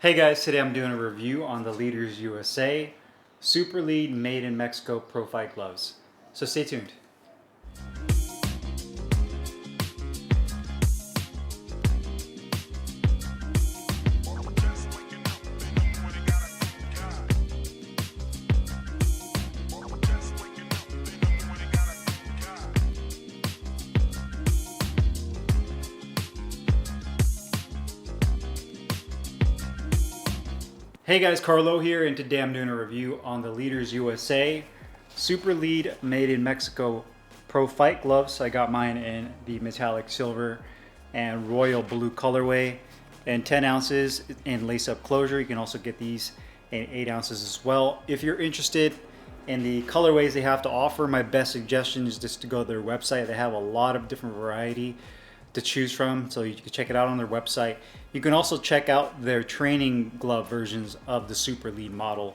Hey guys, today I'm doing a review on the Leaders USA Superlead Made in Mexico Pro Fight Gloves. So stay tuned. Hey guys, Carlo here, and today I'm doing a review on the Leaders USA Superlead Made in Mexico Pro Fight Gloves. I got mine in the metallic silver and royal blue colorway and 10 ounces in lace-up closure. You can also get these in 8 ounces as well. If you're interested in the colorways they have to offer, my best suggestion is just to go to their website. They have a lot of different variety to choose from, so you can check it out on their website. You can also check out their training glove versions of the Superlead model,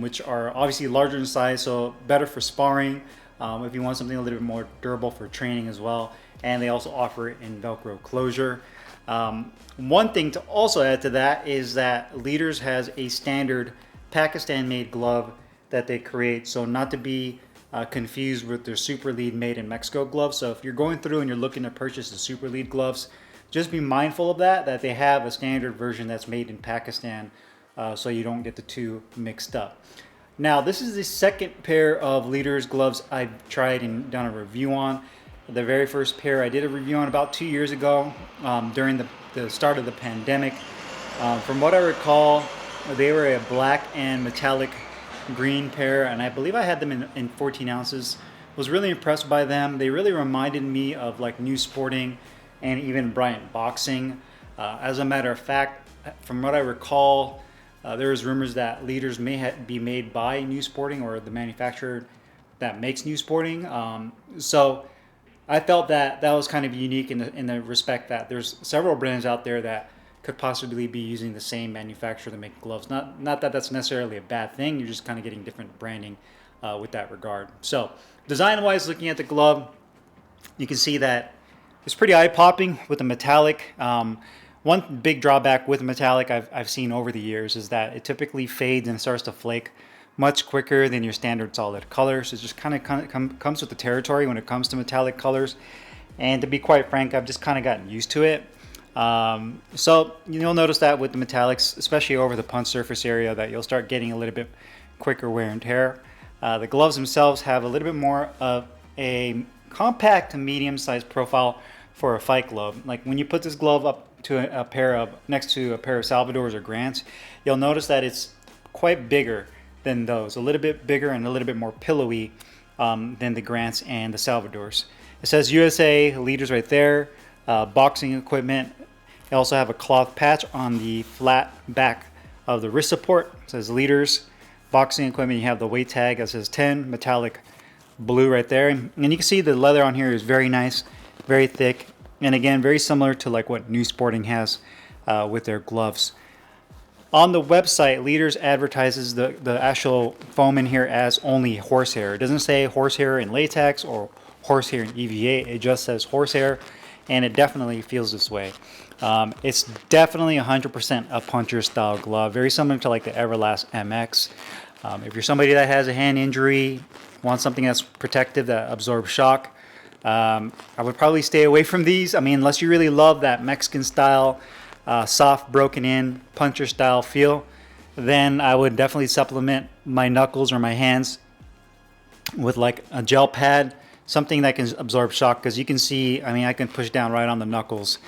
which are obviously larger in size, so better for sparring if you want something a little bit more durable for training as well. And they also offer it in Velcro closure. One thing to also add to that is that Leaders has a standard Pakistan-made glove that they create, so not to be confused with their Superlead Made in Mexico gloves. So if you're going through and you're looking to purchase the Superlead gloves, just be mindful of that they have a standard version that's made in Pakistan, so you don't get the two mixed up. Now, this is the second pair of Leaders gloves I've tried and done a review on. The very first pair I did a review on about 2 years ago during the start of the pandemic. From what I recall, they were a black and metallic green pair, and I believe I had them in 14 ounces. Was really impressed by them. They really reminded me of like New Sporting and even Bryant Boxing. As a matter of fact, from what I recall, there was rumors that Leaders may be made by New Sporting or the manufacturer that makes New Sporting. So I felt that was kind of unique in the respect that there's several brands out there that could possibly be using the same manufacturer to make gloves. Not that that's necessarily a bad thing. You're just kind of getting different branding with that regard. So design-wise, looking at the glove, you can see that it's pretty eye-popping with the metallic. One big drawback with metallic I've seen over the years is that it typically fades and starts to flake much quicker than your standard solid color. So it just kind of comes with the territory when it comes to metallic colors. And to be quite frank, I've just kind of gotten used to it. So you'll notice that with the metallics, especially over the punch surface area, that you'll start getting a little bit quicker wear and tear. The gloves themselves have a little bit more of a compact to medium-sized profile for a fight glove. Like when you put this glove up to next to a pair of Salvadors or Grants, you'll notice that it's quite bigger than those, a little bit bigger and a little bit more pillowy than the Grants and the Salvadors. It says USA Leaders right there. Boxing equipment. They also have a cloth patch on the flat back of the wrist support. It says Leaders. Boxing equipment, you have the weight tag that says 10, metallic blue right there. And you can see the leather on here is very nice, very thick, and again, very similar to like what New Sporting has with their gloves. On the website, Leaders advertises the actual foam in here as only horsehair. It doesn't say horsehair in latex or horsehair in EVA. It just says horsehair, and it definitely feels this way. It's definitely 100% a puncher style glove, very similar to like the Everlast MX. If you're somebody that has a hand injury, wants something that's protective, that absorbs shock, I would probably stay away from these. I mean, unless you really love that Mexican style, soft, broken in, puncher style feel, then I would definitely supplement my knuckles or my hands with like a gel pad, something that can absorb shock, because you can see, I mean, I can push down right on the knuckles,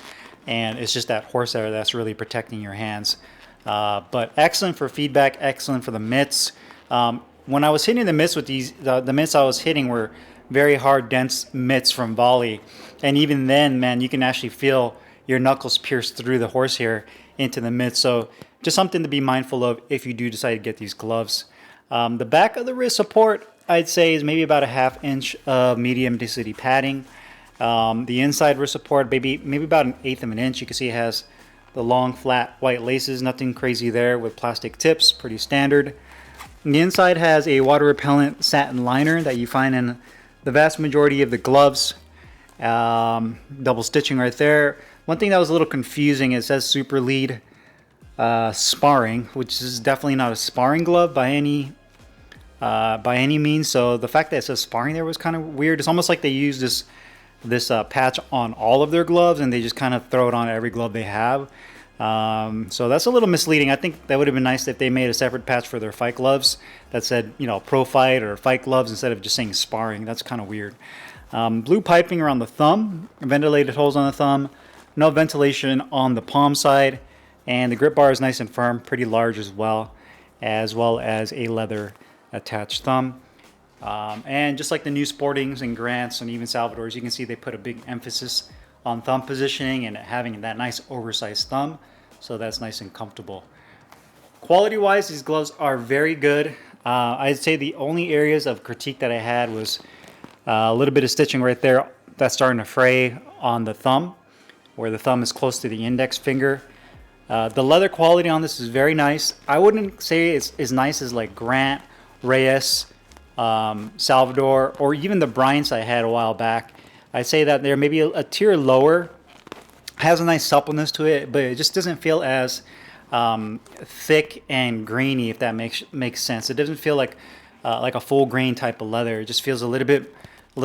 and it's just that horsehair that's really protecting your hands. But excellent for feedback, excellent for the mitts. When I was hitting the mitts with these, the mitts I was hitting were very hard, dense mitts from volley. And even then, man, you can actually feel your knuckles pierce through the horsehair into the mitts. So just something to be mindful of if you do decide to get these gloves. The back of the wrist support, I'd say, is maybe about a 1/2 inch of medium density padding. The inside wrist support, maybe about 1/8 of an inch. You can see it has the long, flat, white laces. Nothing crazy there with plastic tips, pretty standard. And the inside has a water repellent satin liner that you find in the vast majority of the gloves. Double stitching right there. One thing that was a little confusing, it says Superlead sparring, which is definitely not a sparring glove by any means. So the fact that it says sparring there was kind of weird. It's almost like they used this patch on all of their gloves and they just kind of throw it on every glove they have. So that's a little misleading. I think that would have been nice if they made a separate patch for their fight gloves that said, you know, pro fight or fight gloves instead of just saying sparring. That's kind of weird. Blue piping around the thumb, ventilated holes on the thumb, no ventilation on the palm side, and the grip bar is nice and firm, pretty large as well as a leather attached thumb. And just like the new Sportings and Grants and even Salvadors, you can see they put a big emphasis on thumb positioning and having that nice oversized thumb. So that's nice and comfortable. Quality wise, these gloves are very good. I'd say the only areas of critique that I had was a little bit of stitching right there that's starting to fray on the thumb, where the thumb is close to the index finger. The leather quality on this is very nice. I wouldn't say it's as nice as like Grant, Reyes, Salvador, or even the Bryants I had a while back. I'd say that they're maybe a tier lower. Has a nice suppleness to it, but it just doesn't feel as thick and grainy, if that makes sense. It doesn't feel like a full grain type of leather. It just feels a little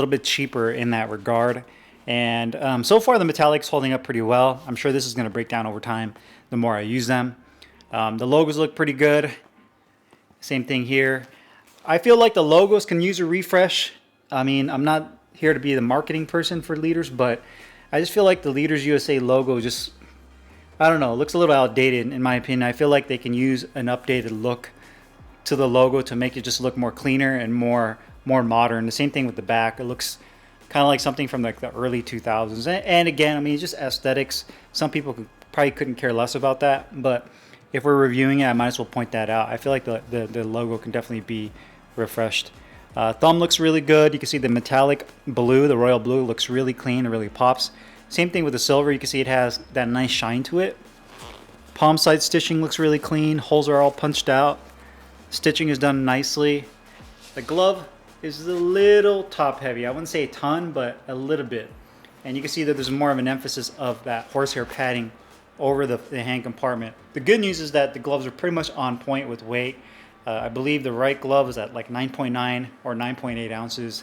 bit cheaper in that regard. And so far the metallic's holding up pretty well. I'm sure this is going to break down over time the more I use them. The logos look pretty good. Same thing here. I feel like the logos can use a refresh. I mean, I'm not here to be the marketing person for Leaders, but I just feel like the Leaders USA logo just, I don't know, looks a little outdated in my opinion. I feel like they can use an updated look to the logo to make it just look more cleaner and more modern. The same thing with the back. It looks kind of like something from like the early 2000s. And again, I mean, it's just aesthetics. Some people probably couldn't care less about that, but if we're reviewing it, I might as well point that out. I feel like the logo can definitely be refreshed. Thumb looks really good. You can see the metallic blue, the royal blue, looks really clean. It really pops. Same thing with the silver. You can see it has that nice shine to it. Palm side stitching looks really clean. Holes are all punched out. Stitching is done nicely. The glove is a little top heavy. I wouldn't say a ton, but a little bit. And you can see that there's more of an emphasis of that horsehair padding over the hand compartment. The good news is that the gloves are pretty much on point with weight. I believe the right glove is at like 9.9 or 9.8 ounces,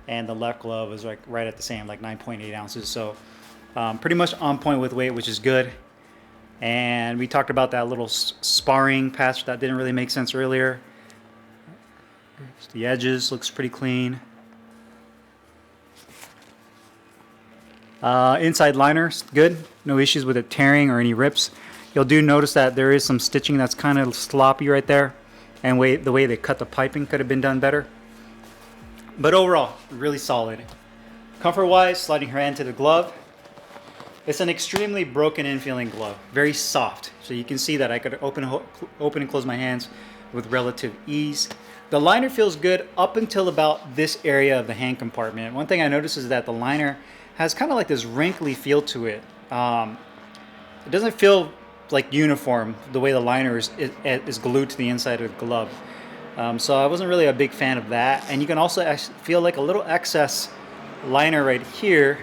and the left glove is like right at the same, like 9.8 ounces. So pretty much on point with weight, which is good. And we talked about that little sparring patch that didn't really make sense earlier. The edges looks pretty clean. Inside liner, good. No issues with it tearing or any rips. You'll do notice that there is some stitching that's kind of sloppy right there, and the way they cut the piping could have been done better. But overall, really solid. Comfort-wise, sliding her hand to the glove. It's an extremely broken in feeling glove, very soft. So you can see that I could open and close my hands with relative ease. The liner feels good up until about this area of the hand compartment. One thing I noticed is that the liner has kind of like this wrinkly feel to it. It doesn't feel like uniform the way the liner is glued to the inside of the glove. So I wasn't really a big fan of that. And you can also feel like a little excess liner right here,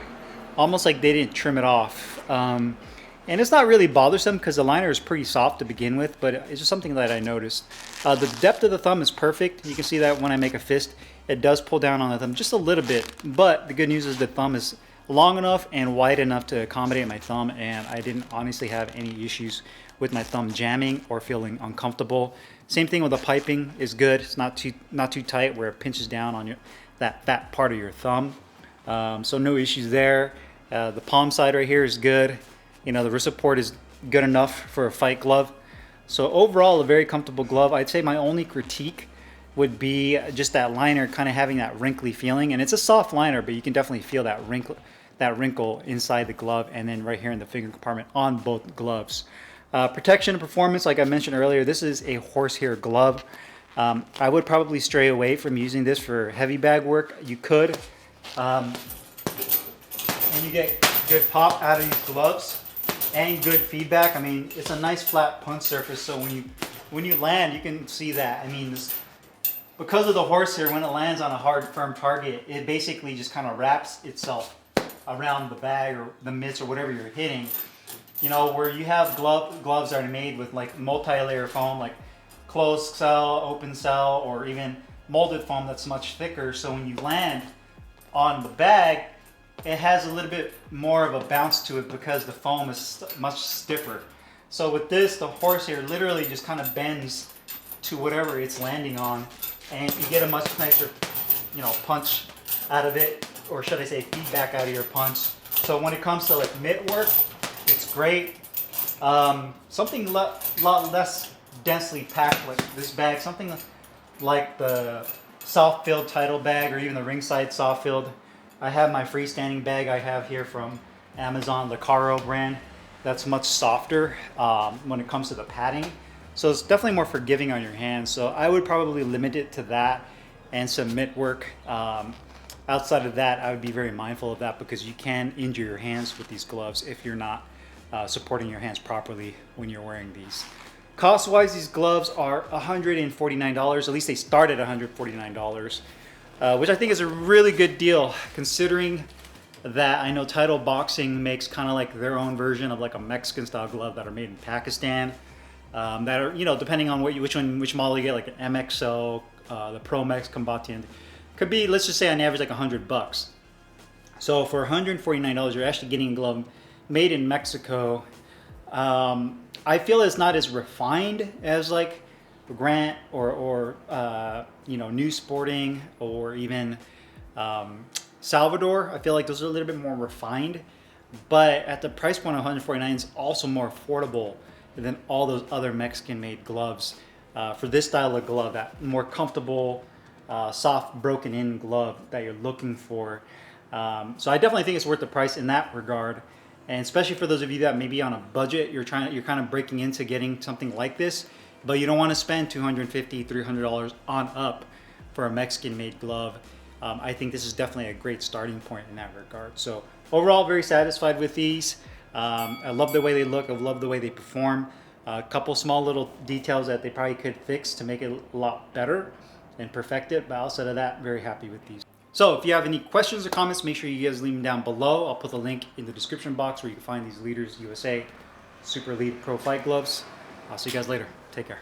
almost like they didn't trim it off. And it's not really bothersome because the liner is pretty soft to begin with, but it's just something that I noticed. The depth of the thumb is perfect. You can see that when I make a fist, it does pull down on the thumb just a little bit. But the good news is the thumb is long enough and wide enough to accommodate my thumb, and I didn't honestly have any issues with my thumb jamming or feeling uncomfortable. Same thing with the piping is good. It's not too tight where it pinches down on that fat part of your thumb. So no issues there. The palm side right here is good. You know, the wrist support is good enough for a fight glove. So overall, a very comfortable glove. I'd say my only critique would be just that liner kind of having that wrinkly feeling. And it's a soft liner, but you can definitely feel that wrinkle inside the glove and then right here in the finger compartment on both gloves. Protection and performance, like I mentioned earlier, this is a horsehair glove. I would probably stray away from using this for heavy bag work. You could. And you get good pop out of these gloves and good feedback. I mean, it's a nice flat punch surface, so when you land, you can see that. I mean, because of the horsehair, when it lands on a hard, firm target, it basically just kind of wraps itself around the bag or the mitts or whatever you're hitting. you know, where you have gloves that are made with like multi-layer foam, like closed cell, open cell, or even molded foam that's much thicker. So when you land on the bag, it has a little bit more of a bounce to it because the foam is much stiffer. So with this, the horsehair literally just kind of bends to whatever it's landing on, and you get a much nicer, you know, punch out of it, or should I say feedback out of your punch. So when it comes to like mitt work, it's great. Something a lot less densely packed like this bag, something like the soft filled title bag or even the ringside soft filled. I have my freestanding bag I have here from Amazon, the Caro brand. That's much softer when it comes to the padding. So it's definitely more forgiving on your hands. So I would probably limit it to that and some mitt work. Outside of that, I would be very mindful of that because you can injure your hands with these gloves if you're not supporting your hands properly when you're wearing these. Cost-wise, these gloves are $149. At least they start at $149. Which I think is a really good deal considering that I know Title Boxing makes kind of like their own version of like a Mexican style glove that are made in Pakistan. That are, you know, depending on which model you get, like an MXO, the Pro Mex Combatiente, could be, let's just say on average like $100. So for $149, you're actually getting a glove made in Mexico. I feel it's not as refined as like Grant or you know, New Sporting or even Salvador. I feel like those are a little bit more refined, but at the price point of $149, it's also more affordable than all those other Mexican made gloves for this style of glove, that more comfortable soft broken in glove that you're looking for. So I definitely think it's worth the price in that regard. And especially for those of you that may be on a budget, you're kind of breaking into getting something like this, but you don't want to spend $250, $300 on up for a Mexican-made glove. I think this is definitely a great starting point in that regard. So overall, very satisfied with these. I love the way they look. I love the way they perform. A couple small little details that they probably could fix to make it a lot better and perfect it, but outside of that, very happy with these. So if you have any questions or comments, make sure you guys leave them down below. I'll put the link in the description box where you can find these Leaders USA Superlead Pro Fight Gloves. I'll see you guys later. Take care.